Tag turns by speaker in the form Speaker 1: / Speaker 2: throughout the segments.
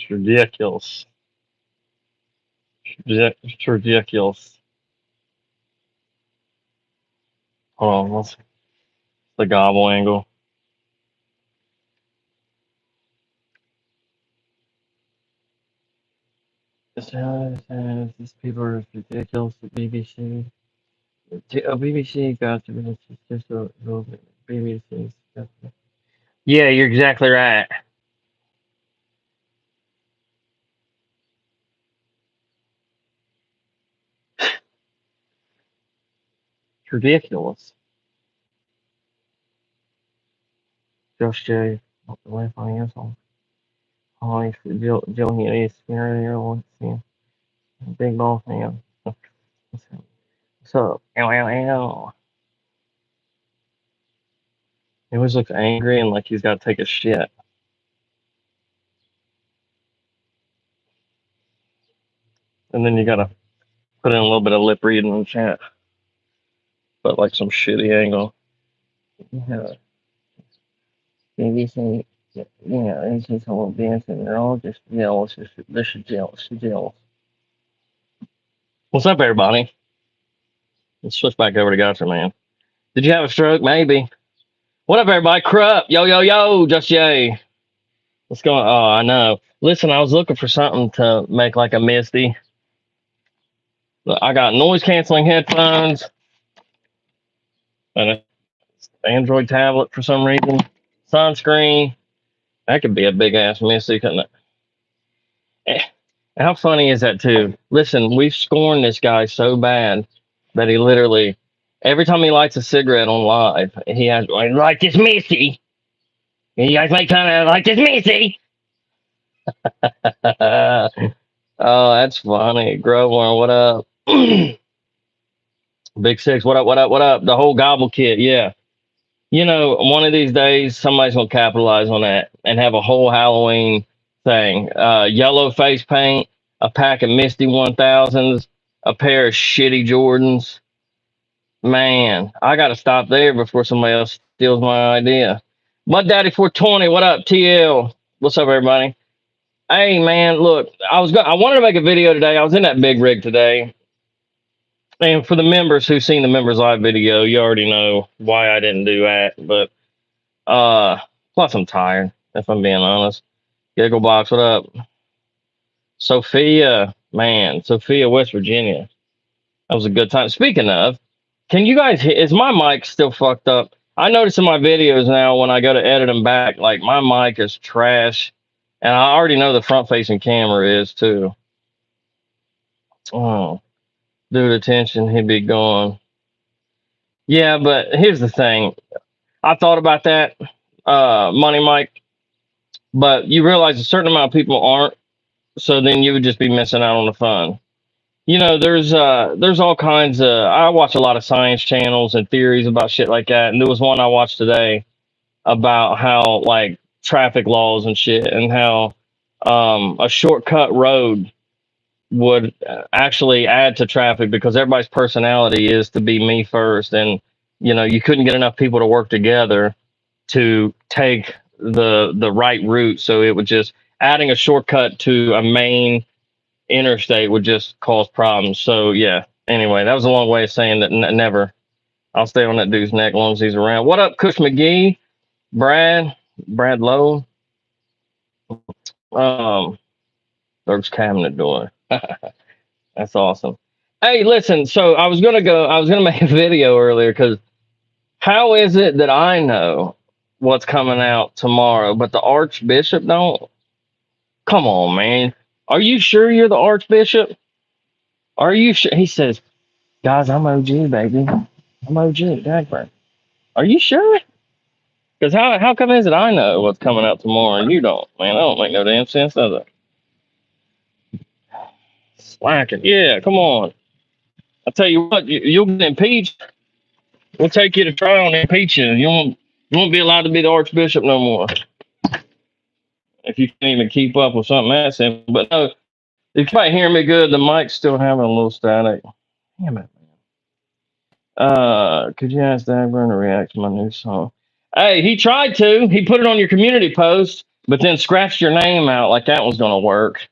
Speaker 1: It's ridiculous. It's ridiculous. Hold on, what's the gobble angle? These people are ridiculous at BBC. BBC got to be just a little bit. BBC. Yeah, you're exactly right. It's ridiculous. Just J. What the way I asshole. Holly, Jill Healy, Skinner, let's see. Big ball fan. What's up? Ow, ow, ow. He always looks angry and like he's got to take a shit. And then you got to put in a little bit of lip reading in the chat. But like some shitty angle. Yeah. Maybe say, yeah, it's just a little dancing. They're all just jealous. They're jealous. Jealous. What's up, everybody? Let's switch back over to Gotcha, man. Did you have a stroke? Maybe. What up, everybody? Krupp. Yo, yo, yo. Just Jay. What's going on? Oh, I know. Listen, I was looking for something to make like a Misty. I got noise canceling headphones and an Android tablet for some reason. Sunscreen. That could be a big ass Misty, couldn't it? Eh, how funny is that, too? Listen, we've scorned this guy so bad that he literally, every time he lights a cigarette on live, he has, like this Misty. You guys make fun of like this Misty. Oh, that's funny. Grover, what up? Big Six, what up, what up, what up? The whole gobble kit, yeah. You know, one of these days, somebody's going to capitalize on that and have a whole Halloween thing. Yellow face paint, a pack of Misty 1000s, a pair of shitty Jordans. Man, I got to stop there before somebody else steals my idea. Mud Daddy 420, what up, TL? What's up, everybody? Hey, man, look, I wanted to make a video today. I was in that big rig today. And for the members who've seen the members live video, you already know why I didn't do that. But plus I'm tired, if I'm being honest. Gigglebox, what up? Sophia, man, Sophia, West Virginia. That was a good time. Speaking of, can you guys is my mic still fucked up? I notice in my videos now when I go to edit them back, like my mic is trash. And I already know the front facing camera is too. Oh. Due to attention, he'd be gone. Yeah, but here's the thing. I thought about that, Money Mike, but you realize a certain amount of people aren't, so then you would just be missing out on the fun. You know, there's all kinds of. I watch a lot of science channels and theories about shit like that, and there was one I watched today about how like traffic laws and shit, and how a shortcut road would actually add to traffic because everybody's personality is to be me first, and you know you couldn't get enough people to work together to take the right route, so it would just adding a shortcut to a main interstate would just cause problems. So yeah, anyway, that was a long way of saying that never. I'll stay on that dude's neck as long as he's around. What up, Kush McGee? Brad Lowe. There's cabinet door. That's awesome. Hey, listen, so I was gonna make a video earlier because how is it that I know what's coming out tomorrow, but the Archbishop don't? Come on, man. Are you sure you're the Archbishop? Are you sure? He says, guys, I'm OG, baby. I'm OG, Dagburn. Are you sure? Because how come is it I know what's coming out tomorrow and you don't? Man, that don't make no damn sense, does it? Slacking. Yeah, come on. I tell you what, you'll get impeached. We'll take you to trial and impeach you. You won't be allowed to be the Archbishop no more. If you can't even keep up with something that's simple. But no, if you might hear me good, the mic's still having a little static. Damn it, man. Could you ask Dagburn to react to my new song? Hey, he tried to. He put it on your community post. but then scratched your name out like that was gonna work.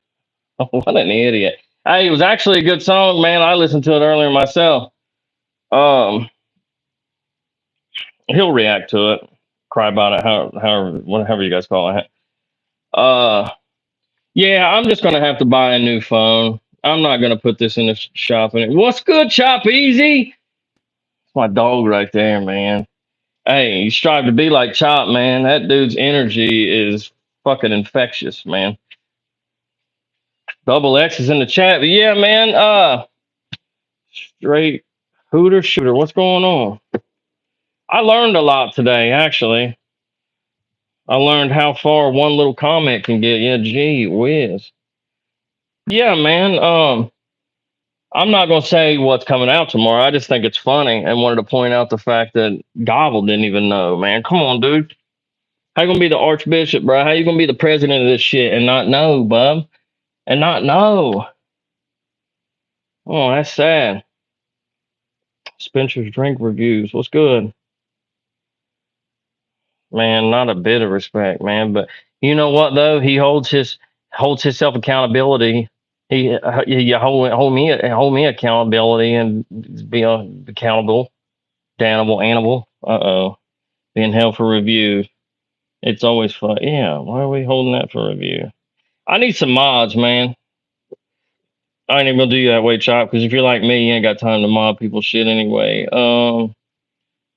Speaker 1: What an idiot! Hey, it was actually a good song, man. I listened to it earlier myself. Um, he'll react to it, cry about it, however, whatever you guys call it. Uh, yeah, I'm just gonna have to buy a new phone. I'm not gonna put this in the shop. What's good, Chop Easy? It's my dog right there, man. Hey, you strive to be like Chop, man. That dude's energy is fucking infectious, man. Double X is in the chat, but yeah, man. Straight hooter shooter. What's going on? I learned a lot today, actually. I learned how far one little comment can get. Yeah, gee whiz. Yeah, man. I'm not gonna say what's coming out tomorrow. I just think it's funny and wanted to point out the fact that Gobble didn't even know, man. Come on, dude. How you gonna be the archbishop, bro? How you gonna be the president of this shit and not know, bub? And not know. Oh, that's sad. Spencer's drink reviews. What's good? Man, not a bit of respect, man. But you know what though? He holds himself accountability. He hold me accountability and be accountable. Danable animal. Uh-oh. Being held for review. It's always fun. Yeah, why are we holding that for review? I need some mods, man. I ain't even gonna do you that way, Chop, because if you're like me, you ain't got time to mod people's shit anyway.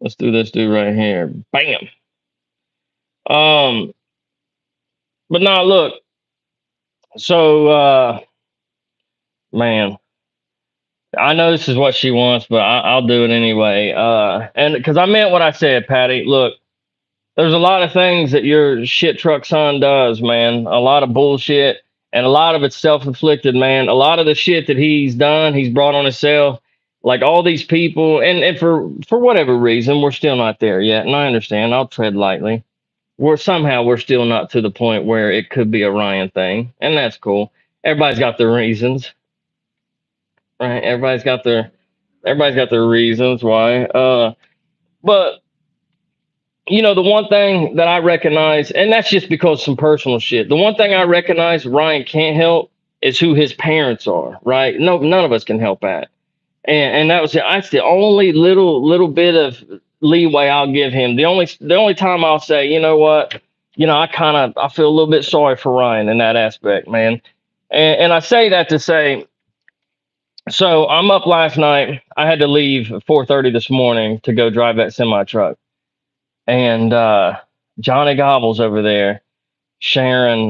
Speaker 1: Let's do this dude right here. Bam. But now look. So man, I know this is what she wants, but I'll do it anyway. And because I meant what I said, Patty. Look, there's a lot of things that your shit truck son does, man. A lot of bullshit, and a lot of it's self-inflicted, man. A lot of the shit that he's done, he's brought on himself. Like all these people, and for whatever reason, we're still not there yet. And I understand. I'll tread lightly. We're still not to the point where it could be a Ryan thing, and that's cool. Everybody's got their reasons, right? Everybody's got their reasons why. But you know, the one thing that I recognize, and that's just because some personal shit. The one thing I recognize Ryan can't help is who his parents are, right? No, none of us can help that. And that's the only little bit of leeway I'll give him. The only time I'll say, you know what, I feel a little bit sorry for Ryan in that aspect, man. And I say that to say, so I'm up last night. I had to leave at 4:30 this morning to go drive that semi truck. And Johnny Gobbles over there sharing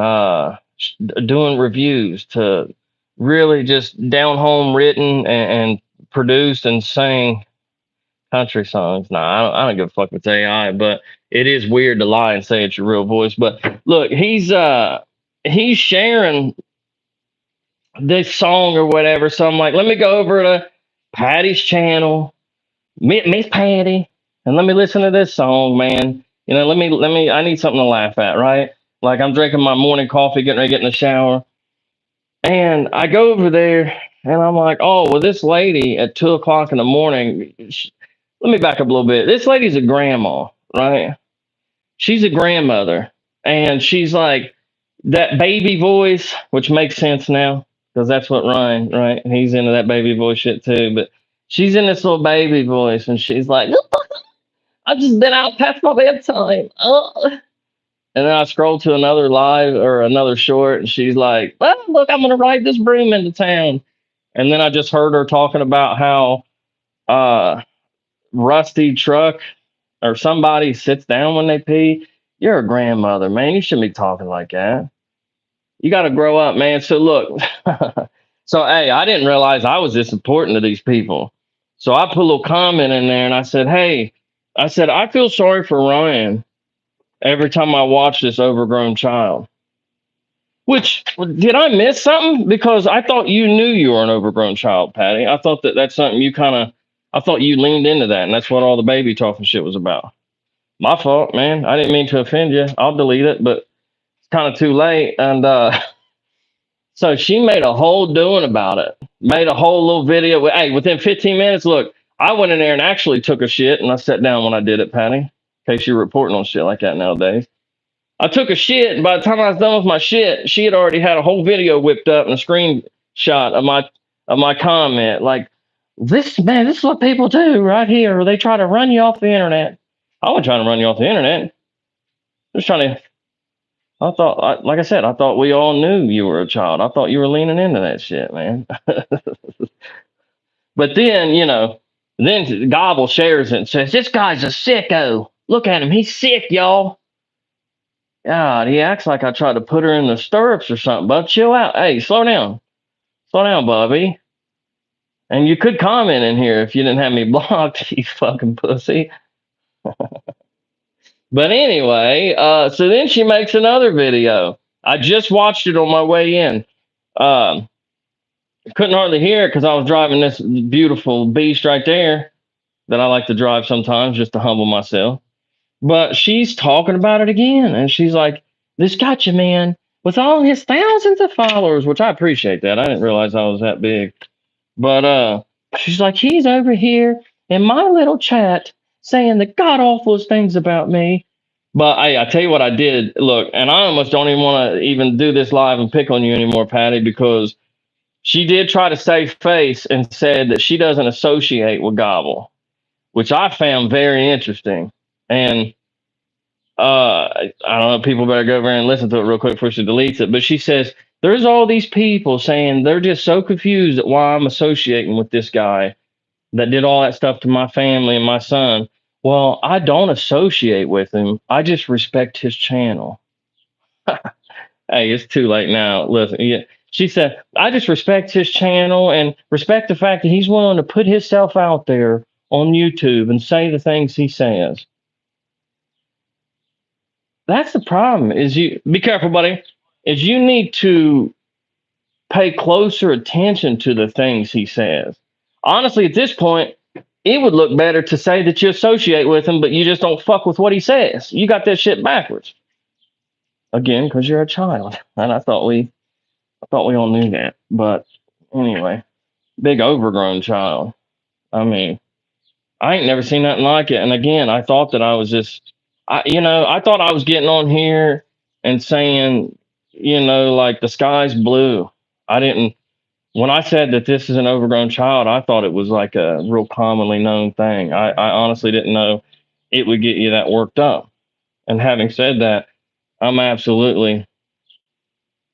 Speaker 1: doing reviews to really just down home written and produced and sang country songs. Nah, I don't give a fuck with AI, but it is weird to lie and say it's your real voice. But look, he's sharing this song or whatever. So I'm like, let me go over to Patty's channel, Miss Patty, and let me listen to this song, man. You know, I need something to laugh at, right? Like I'm drinking my morning coffee, getting ready to get in the shower. And I go over there and I'm like, oh, well, this lady at 2 o'clock in the morning, let me back up a little bit. This lady's a grandma, right? She's a grandmother. And she's like that baby voice, which makes sense now because that's what Ryan, right? He's into that baby voice shit too. But she's in this little baby voice and she's like, I've just been out past my bedtime. And then I scroll to another live or another short, and she's like, well, look, I'm going to ride this broom into town. And then I just heard her talking about how Rusty Truck or somebody sits down when they pee. You're a grandmother, man. You shouldn't be talking like that. You got to grow up, man. So look, so, hey, I didn't realize I was this important to these people. So I put a little comment in there and I said, hey, I feel sorry for Ryan every time I watch this overgrown child. Which, did I miss something? Because I thought you knew you were an overgrown child, Patty. I thought that's something I thought you leaned into that, and that's what all the baby talking shit was about. My fault, man. I didn't mean to offend you. I'll delete it, but it's kind of too late. And so she made a whole doing about it. Made a whole little video. Hey, within 15 minutes, look, I went in there and actually took a shit, and I sat down when I did it, Patty. In case you're reporting on shit like that nowadays. I took a shit, and by the time I was done with my shit, she had already had a whole video whipped up and a screenshot of my comment. Like, this is what people do right here. They try to run you off the internet. I wasn't trying to run you off the internet. Just trying to. Like I said, I thought we all knew you were a child. I thought you were leaning into that shit, man. But then, then Gobble shares it and says, "This guy's a sicko. Look at him. He's sick, y'all." God, he acts like I tried to put her in the stirrups or something. Bub, chill out. Hey, slow down. Slow down, Bubby. And you could comment in here if you didn't have me blocked, you fucking pussy. But anyway, so then she makes another video. I just watched it on my way in. Um, couldn't hardly hear it because I was driving this beautiful beast right there that I like to drive sometimes just to humble myself. But she's talking about it again, and she's like, "This gotcha man with all his thousands of followers," which I appreciate that. I didn't realize I was that big. But she's like, "He's over here in my little chat saying the god awfulest things about me." But I tell you what I did. Look, and I almost don't even want to even do this live and pick on you anymore, Patty, because she did try to save face and said that she doesn't associate with Gobble, which I found very interesting. And I don't know, people better go over and listen to it real quick before she deletes it. But she says, "There's all these people saying they're just so confused at why I'm associating with this guy that did all that stuff to my family and my son. Well, I don't associate with him. I just respect his channel." Hey, it's too late now. Listen, yeah. She said, "I just respect his channel and respect the fact that he's willing to put himself out there on YouTube and say the things he says." That's the problem. Is you be careful, buddy. Is you need to pay closer attention to the things he says. Honestly, at this point, it would look better to say that you associate with him, but you just don't fuck with what he says. You got that shit backwards. Again, because you're a child, and I thought we all knew that. But anyway, big overgrown child. I mean, I ain't never seen nothing like it. And again, I thought that I was just, I thought I was getting on here and saying, like the sky's blue. I didn't, when I said that this is an overgrown child, I thought it was like a real commonly known thing. I honestly didn't know it would get you that worked up. And having said that, I'm absolutely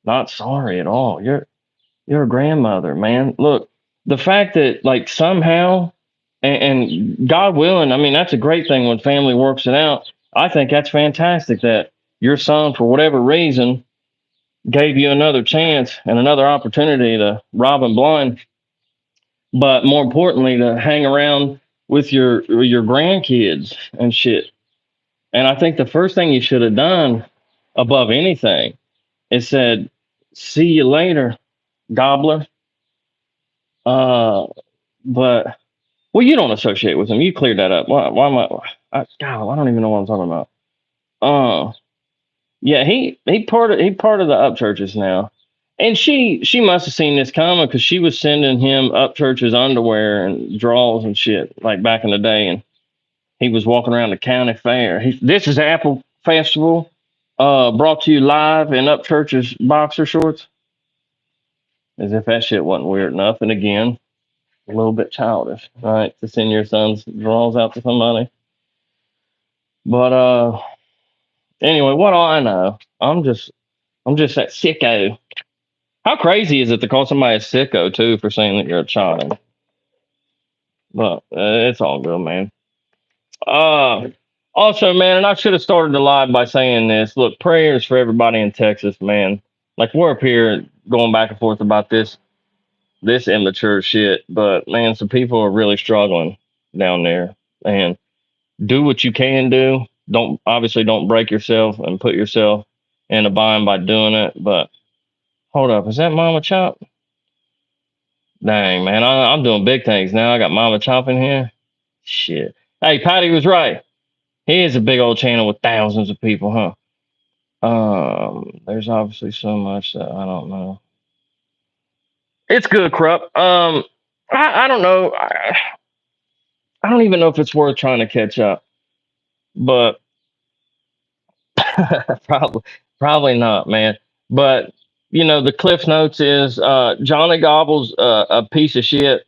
Speaker 1: not sorry at all. You're a grandmother, man. Look, the fact that like somehow and God willing, I mean that's a great thing when family works it out. I think that's fantastic that your son, for whatever reason, gave you another chance and another opportunity to rob him blind, but more importantly, to hang around with your grandkids and shit. And I think the first thing you should have done, above anything, is said, "See you later, gobbler." Uh, but well, you don't associate with him. You cleared that up. Why am God, I don't even know what I'm talking about. Uh, yeah, he part of the up churches now, and she must have seen this coming because she was sending him up churches underwear and drawers and shit like back in the day, and he was walking around the county fair. This is Apple Festival, brought to you live in up churches boxer shorts, as if that shit wasn't weird enough. And again, a little bit childish, right? To send your son's drawers out to somebody. But anyway, what do I know? I'm just that sicko. How crazy is it to call somebody a sicko too for saying that you're a child? But it's all good, man. Uh Also, man, and I should have started the live by saying this. Look, prayers for everybody in Texas, man. Like we're up here going back and forth about this immature shit, but man, some people are really struggling down there. And do what you can do. Don't break yourself and put yourself in a bind by doing it. But hold up, is that Mama Chop? Dang, man, I'm doing big things now. I got Mama Chop in here. Shit. Hey, Patty was right. He is a big old channel with thousands of people, huh? There's obviously so much that I don't know. It's good, Krupp. I don't know. I don't even know if it's worth trying to catch up. But probably, probably not, man. But the Cliff Notes is Johnny Gobble's a piece of shit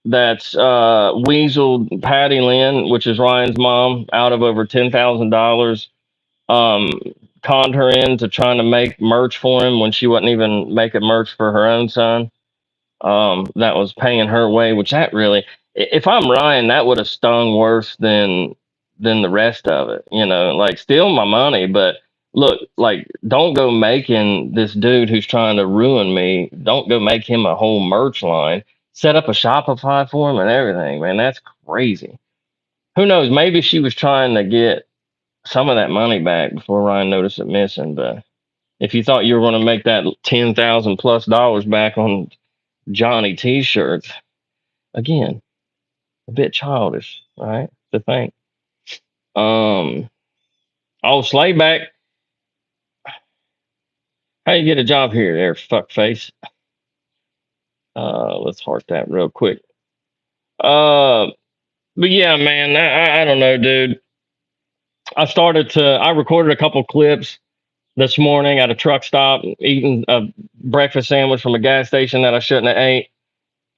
Speaker 1: that's weaseled Patty Lynn, which is Ryan's mom, out of over $10,000. Um, Conned her into trying to make merch for him when she wasn't even making merch for her own son. That was paying her way, which that really, if I'm Ryan, that would have stung worse than the rest of it. Like steal my money, but look, like don't go making this dude who's trying to ruin me. Don't go make him a whole merch line. Set up a Shopify for him and everything, man. That's crazy. Who knows? Maybe she was trying to get some of that money back before Ryan noticed it missing. But if you thought you were going to make that 10,000 plus dollars back on Johnny T-shirts, again, a bit childish, right? To think. Um, oh, Slayback, how you get a job here, there, fuckface? Let's heart that real quick. Uh, but yeah, man, I don't know, dude. I recorded a couple clips this morning at a truck stop, eating a breakfast sandwich from a gas station that I shouldn't have ate.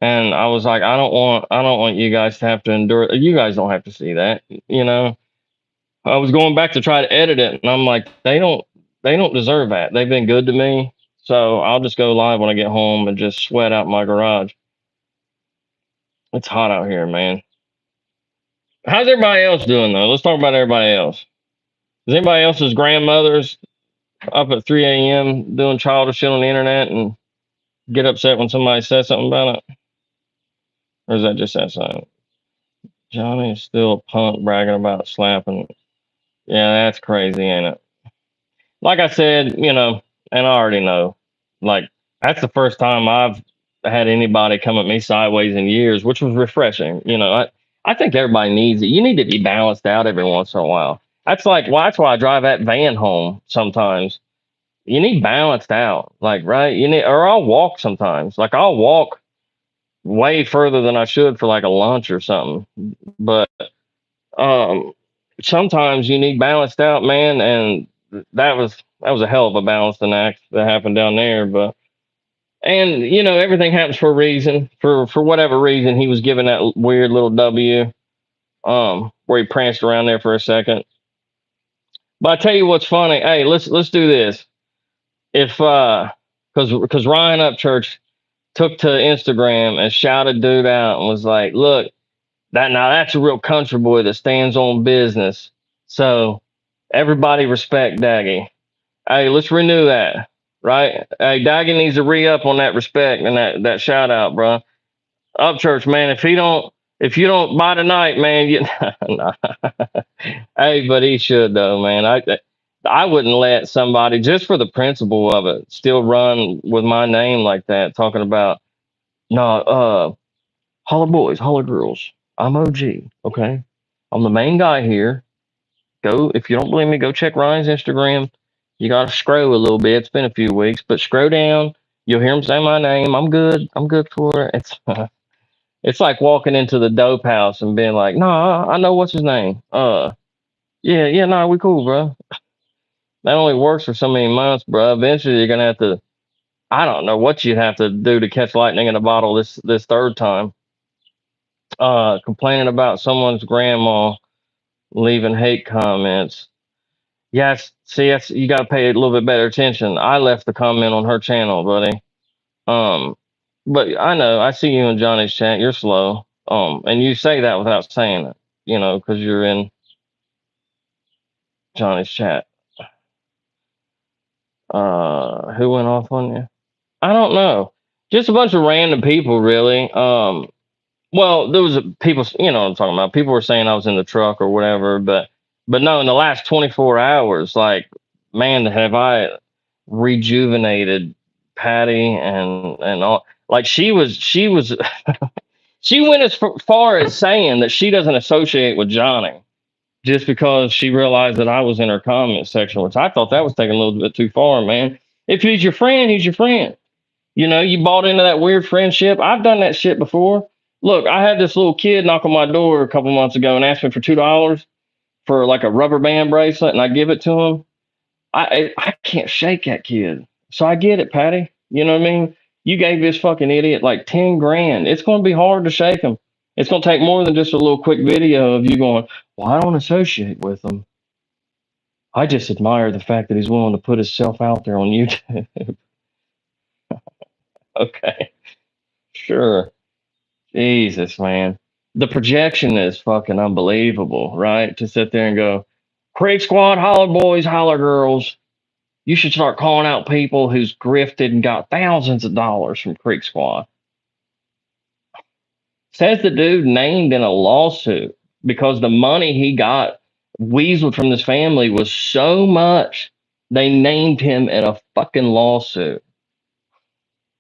Speaker 1: And I was like, I don't want you guys to have to endure. You guys don't have to see that, you know. I was going back to try to edit it, and I'm like, they don't deserve that. They've been good to me, so I'll just go live when I get home and just sweat out my garage. It's hot out here, man. How's everybody else doing though? Let's talk about everybody else. Is anybody else's grandmothers up at 3 a.m. doing childish shit on the internet and get upset when somebody says something about it, or is that just that side? Johnny is still a punk bragging about slapping. Yeah, that's crazy, ain't it? Like I said, and I already know, like that's the first time I've had anybody come at me sideways in years, which was refreshing. I think everybody needs it. You need to be balanced out every once in a while. That's why I drive that van home sometimes. You need balanced out, like right. Or I'll walk sometimes. Like I'll walk way further than I should for like a lunch or something. But um, sometimes you need balanced out, man, and that was a hell of a balancing act that happened down there. But and everything happens for a reason. For whatever reason, he was given that weird little W, where he pranced around there for a second. But I tell you what's funny. Hey, let's do this. If because Ryan Upchurch took to Instagram and shouted dude out and was like, "Look, that's a real country boy that stands on business." So everybody respect Daggy. Hey, let's renew that, right? Hey, Daggy needs to re-up on that respect and that shout out, bro. Upchurch, man. If you don't buy tonight, man, nah. Hey, but he should though, man. I wouldn't let somebody just for the principle of it still run with my name like that, talking about no, holla boys, holla girls. I'm OG, okay? I'm the main guy here. Go if you don't believe me, go check Ryan's Instagram. You gotta scroll a little bit. It's been a few weeks, but scroll down. You'll hear him say my name. I'm good. I'm good for it. It's like walking into the dope house and being like, "No, I know what's his name. Yeah, yeah, no, we cool, bro." That only works for so many months, bro. Eventually, you're gonna have to. I don't know what you'd have to do to catch lightning in a bottle this third time. Complaining about someone's grandma leaving hate comments. Yes, see, you got to pay a little bit better attention. I left the comment on her channel, buddy. Um, but I know I see you in Johnny's chat. You're slow. And you say that without saying it, because you're in Johnny's chat. Who went off on you? I don't know. Just a bunch of random people, really. Well, there was people, what I'm talking about. People were saying I was in the truck or whatever, but no, in the last 24 hours, like, man, have I rejuvenated Patty and all. Like she was she went as far as saying that she doesn't associate with Johnny just because she realized that I was in her comment section, which I thought that was taking a little bit too far, man. If he's your friend, he's your friend. You bought into that weird friendship. I've done that shit before. Look, I had this little kid knock on my door a couple months ago and ask me for $2 for like a rubber band bracelet, and I give it to him. I can't shake that kid. So I get it, Patty. You know what I mean? You gave this fucking idiot like 10 grand. It's going to be hard to shake him. It's going to take more than just a little quick video of you going, well, I don't associate with him. I just admire the fact that he's willing to put himself out there on YouTube. Okay, sure. Jesus, man. The projection is fucking unbelievable, right? To sit there and go, Creek Squad, holler boys, holler girls. You should start calling out people who's grifted and got thousands of dollars from Creek Squad. Says the dude named in a lawsuit because the money he got weaseled from this family was so much they named him in a fucking lawsuit.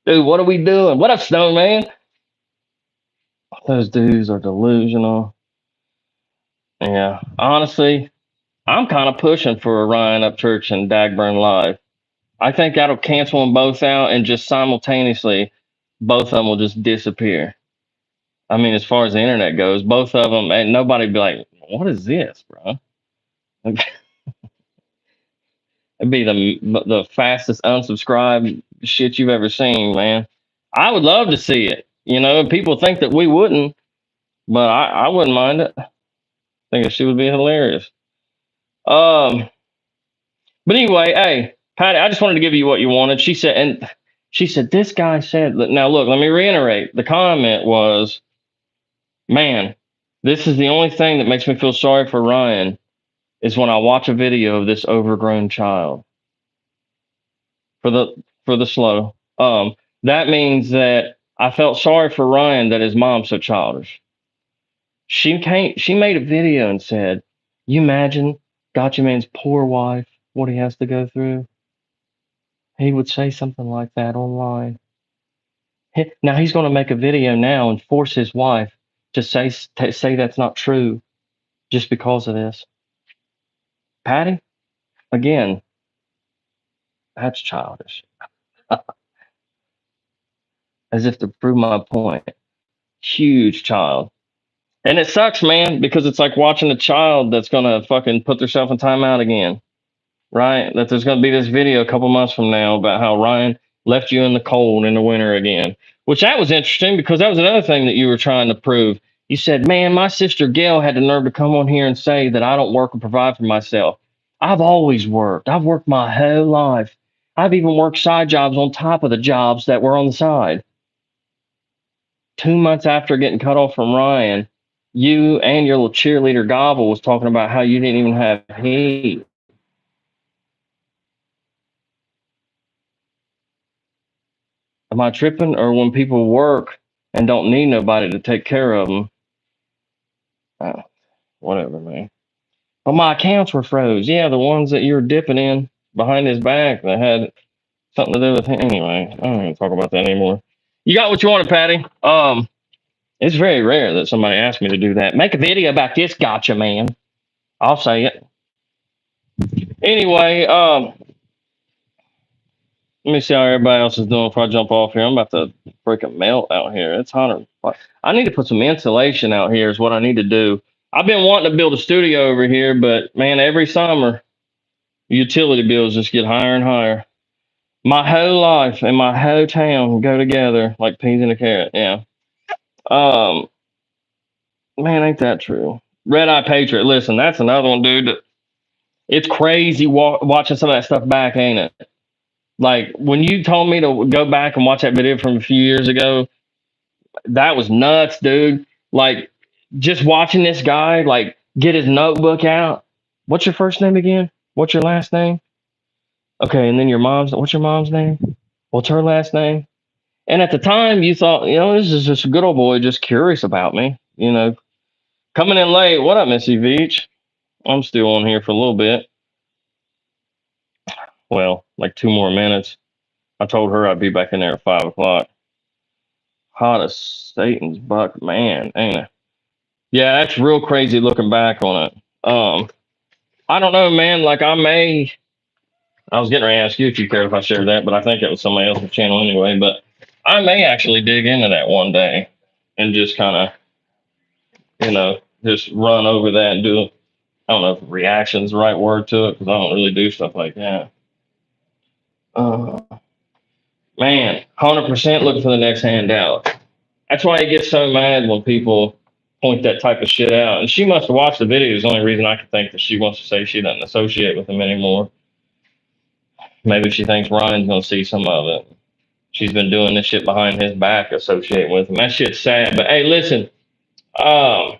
Speaker 1: Dude, what are we doing? What up, Stone Man? Those dudes are delusional. Yeah, honestly, I'm kind of pushing for Orion Upchurch and Dagburn Live. I think that'll cancel them both out and just simultaneously, both of them will just disappear. I mean, as far as the internet goes, both of them, and nobody be like, "What is this, bro?" It'd be the fastest unsubscribe shit you've ever seen, man. I would love to see it. You know, people think that we wouldn't, but I wouldn't mind it. I think she would be hilarious. Um, but anyway, hey, Patty, I just wanted to give you what you wanted. She said, this guy said that. Now, look, let me reiterate. The comment was, man, this is the only thing that makes me feel sorry for Ryan is when I watch a video of this overgrown child. For the slow. That means that I felt sorry for Ryan that his mom's so childish. She made a video and said, you imagine Gotcha Man's poor wife, what he has to go through? He would say something like that online. Now he's going to make a video now and force his wife to say that's not true just because of this. Patty, again, that's childish. As if to prove my point. Huge child. And it sucks, man, because it's like watching a child that's going to fucking put themselves in timeout again, right? That there's going to be this video a couple months from now about how Ryan left you in the cold in the winter again, which that was interesting because that was another thing that you were trying to prove. You said, man, my sister Gail had the nerve to come on here and say that I don't work or provide for myself. I've always worked. I've worked my whole life. I've even worked side jobs on top of the jobs that were on the side. 2 months after getting cut off from Ryan, you and your little cheerleader Gobble was talking about how you didn't even have heat. Am I tripping? Or when people work and don't need nobody to take care of them? Oh, whatever, man. But my accounts were froze. Yeah, the ones that you were dipping in behind his back that had something to do with him. Anyway, I don't even talk about that anymore. You got what you wanted, Patty. It's very rare that somebody asks me to do that. Make a video about this Gotcha Man. I'll say it. Anyway, let me see how everybody else is doing before I jump off here. I'm about to freaking melt out here. It's 100. I need to put some insulation out here is what I need to do. I've been wanting to build a studio over here, but man, every summer utility bills just get higher and higher. My whole life and my whole town go together like peas in a carrot. Yeah. Um, man, ain't that true? Red Eye Patriot. Listen, that's another one, dude. It's crazy watching some of that stuff back, ain't it? Like when you told me to go back and watch that video from a few years ago, that was nuts, dude. Like just watching this guy like get his notebook out. What's your first name again? What's your last name? Okay, and then what's your mom's name? What's her last name? And at the time you thought, this is just a good old boy just curious about me, Coming in late. What up, Missy Veach? I'm still on here for a little bit. Well, like 2 more minutes. I told her I'd be back in there at 5 o'clock. Hot as Satan's buck, man, ain't it? Yeah, that's real crazy looking back on it. I don't know, man. Like I was getting ready to ask you if you cared if I shared that, but I think it was somebody else's channel anyway. But I may actually dig into that one day and just kind of, just run over that and do I don't know if reaction's the right word to it because I don't really do stuff like that. Uh, Man, 100% looking for the next handout. That's why he gets so mad when people point that type of shit out. And she must have watched the videos. The only reason I can think that she wants to say she doesn't associate with him anymore. Maybe she thinks Ryan's gonna see some of it. She's been doing this shit behind his back, associating with him. That shit's sad. But hey, listen. Um,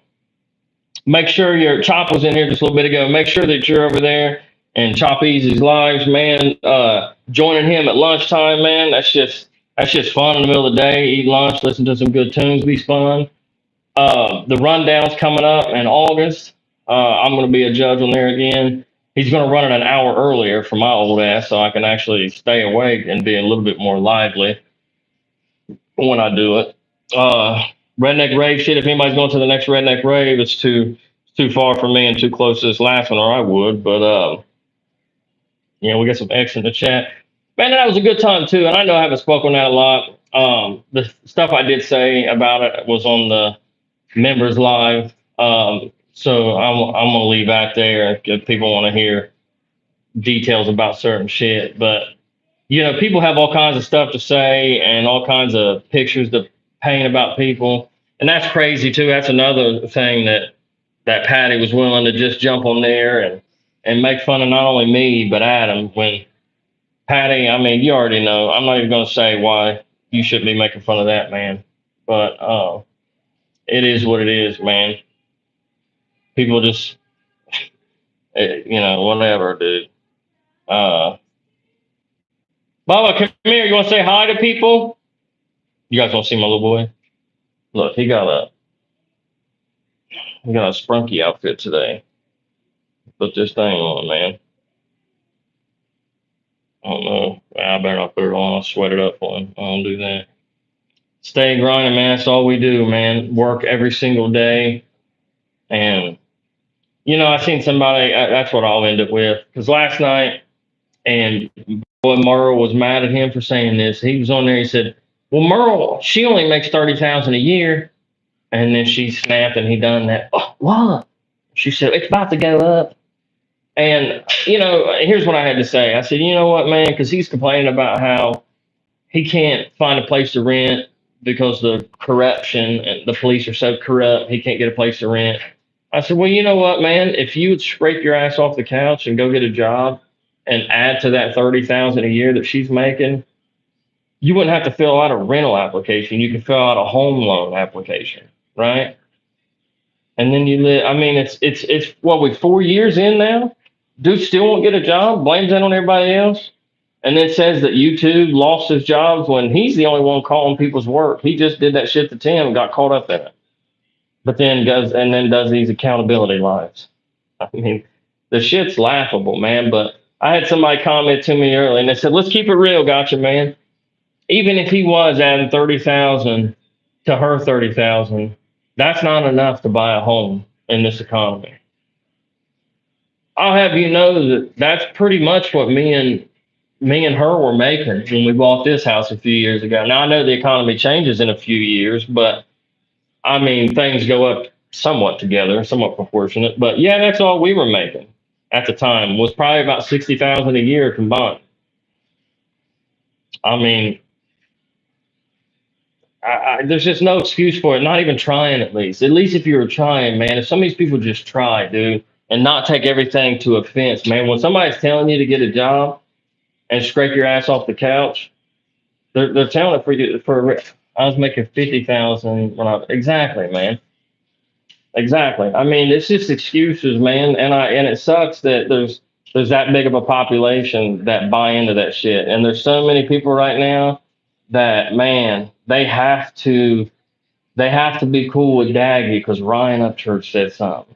Speaker 1: Make sure your Chop was in here just a little bit ago. Make sure that you're over there and Chop Easy's lives, man. Joining him at lunchtime, man. That's just fun in the middle of the day. Eat lunch, listen to some good tunes, be fun. The rundown's coming up in August. I'm going to be a judge on there again. He's going to run it an hour earlier for my old ass, so I can actually stay awake and be a little bit more lively when I do it. Uh, Redneck rave shit. If anybody's going to the next redneck rave, it's too far for me and too close to this last one, or I would. But yeah, we got some X in the chat. Man, that was a good time too. And I know I haven't spoken on that a lot. The stuff I did say about it was on the members live. So I'm gonna leave that there if people want to hear details about certain shit. But people have all kinds of stuff to say and all kinds of pictures to paint about people, and that's crazy too. That's another thing that Patty was willing to just jump on there and make fun of not only me but Adam. When Patty, I mean, you already know. I'm not even gonna say why you shouldn't be making fun of that man, but it is what it is, man. People just, whatever, dude. Uh, Baba, come here. You want to say hi to people? You guys want to see my little boy? Look, he got a spunky outfit today. Put this thing on, man. I don't know. I better not put it on. I'll sweat it up for him. I don't do that. Stay grinding, man. That's all we do, man. Work every single day. And, I seen somebody, that's what I'll end up with. Because last night, and boy, Merle was mad at him for saying this. He was on there. He said, "Well, Merle, she only makes 30,000 a year." And then she snapped, and he done that. "Oh, what?" She said, "It's about to go up." And here's what I had to say. I said, "You know what, man?" Because he's complaining about how he can't find a place to rent because the corruption and the police are so corrupt. He can't get a place to rent. I said, "Well, you know what, man? If you would scrape your ass off the couch and go get a job and add to that 30,000 a year that she's making, you wouldn't have to fill out a rental application. You could fill out a home loan application, right? And then you live. I mean, it's what, we 4 years in now. Dude still won't get a job. Blames that on everybody else, and then says that YouTube lost his jobs when he's the only one calling people's work. He just did that shit to Tim and got caught up in it. But then does these accountability lives. I mean, the shit's laughable, man. But I had somebody comment to me earlier, and they said, "Let's keep it real, gotcha, man. Even if he was adding 30,000 to her 30,000, that's not enough to buy a home in this economy." I'll have you know that that's pretty much what me and her were making when we bought this house a few years ago. Now I know the economy changes in a few years, but I mean things go up somewhat together, somewhat proportionate. But yeah, that's all we were making at the time was probably about 60,000 a year combined. I mean, there's just no excuse for it. Not even trying, at least. At least if you were trying, man. If some of these people just try, dude, and not take everything to offense, man. When somebody's telling you to get a job and scrape your ass off the couch, they're telling it for you. I was making 50,000 when I exactly, man. Exactly. I mean, it's just excuses, man. And it sucks that there's that big of a population that buy into that shit. And there's so many people right now that, man, they have to be cool with Daggy because Ryan Upchurch said something.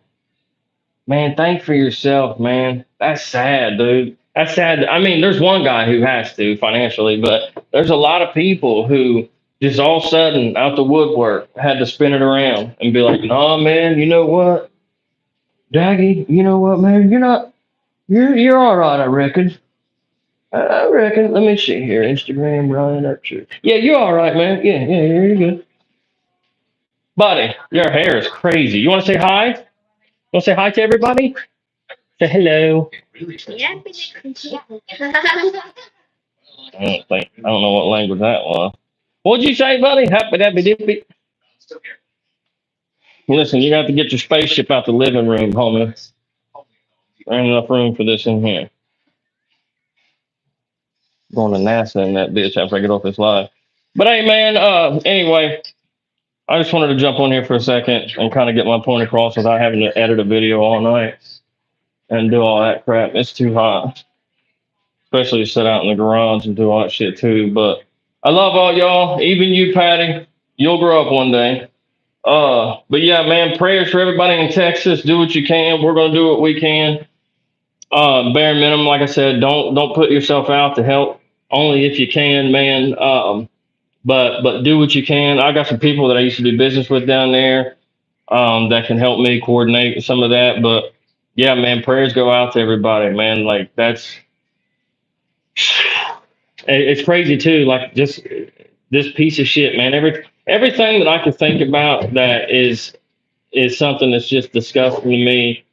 Speaker 1: Man, think for yourself, man. That's sad, dude. That's sad. I mean, there's one guy who has to financially, but there's a lot of people who just all of a sudden out the woodwork had to spin it around and be like, "No, man, you know what, Daggy, you know what, man, you're all right, I reckon. I reckon. Let me see here. Instagram, Ryan Upchurch. Yeah, you're all right, man. Yeah, you're good. Buddy, your hair is crazy. You want to say hi? Want to say hi to everybody? Say hello. I don't know what language that was. What'd you say, buddy? Happy dappy dippy. Listen, you got to get your spaceship out the living room, homie. There ain't enough room for this in here. Going to NASA in that bitch after I get off this live. But hey, man. Anyway, I just wanted to jump on here for a second and kind of get my point across without having to edit a video all night and do all that crap. It's too hot, especially to sit out in the garage and do all that shit too. But I love all y'all, even you, Patty. You'll grow up one day. But yeah, man, prayers for everybody in Texas. Do what you can. We're gonna do what we can. Bare minimum, like I said, don't put yourself out to help. Only if you can, man. But do what you can. I got some people that I used to do business with down there that can help me coordinate some of that. But yeah, man, prayers go out to everybody, man. Like that's it's crazy too. Like just this piece of shit, man. Everything that I could think about that is something that's just disgusting to me.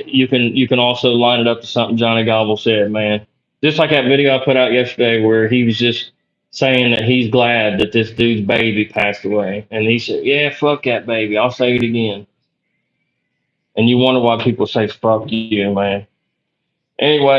Speaker 1: You can also line it up to something Johnny Gobble said, man. Just like that video I put out yesterday where he was just saying that he's glad that this dude's baby passed away. And he said, yeah, fuck that baby. I'll say it again. And you wonder why people say fuck you, man. Anyway.